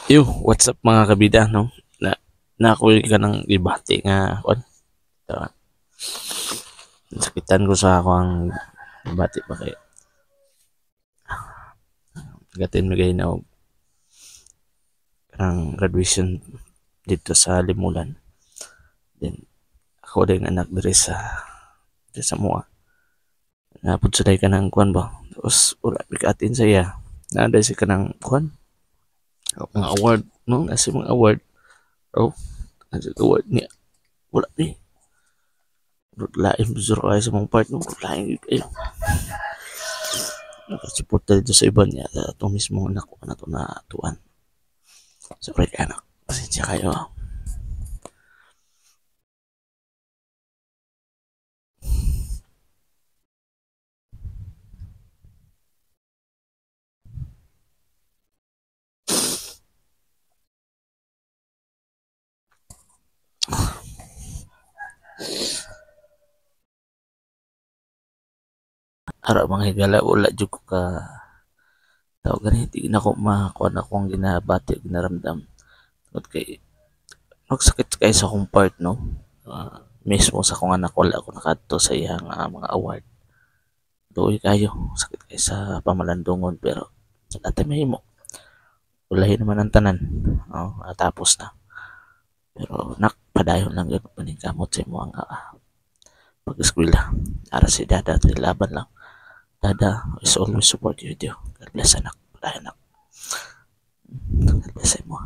Yo, what's up mga kabida, no? Nakuha ka ng ibati nga, kwan? Uh, Sakitan ko sa ako ang ibati pa kay gatin mo kayo na ang graduation dito sa Limulan. Then, ako din anak diri sa Mua. Napod sa ka ng kwan ba? Tapos, wala pikatin sa iya. Nada si ka ng kwan? Mga award, no? Nasi mga award. Oh, nasa award niya. Wala ni. Lain besar kayo sa mga part, no? Lain kayo. Nakasuporta dito sa iba niya sa itong mismo anak ko na ito na tuan. Sorry anak, pasensya kayo. Ara mga higala, wala jud ko ka tawag ganito, di na ko makuha na akong ginabati o ginaramdam. Tungkol kay, magsakit kay sa akong part, no? Mismo sa akong anak, wala ako nakato sa iyang mga award. Doy kayo, sakit kay sa pamalandungon, pero sa dati mahimo. Ulahin naman ang tanan, no? Tapos na. Pero nakpadayon lang yun, paningkamot sa mo ang pag-eskwela. Para si Dada, laban lang. Dada is always support you, Dio. God bless anak. Padayon anak. God bless mo.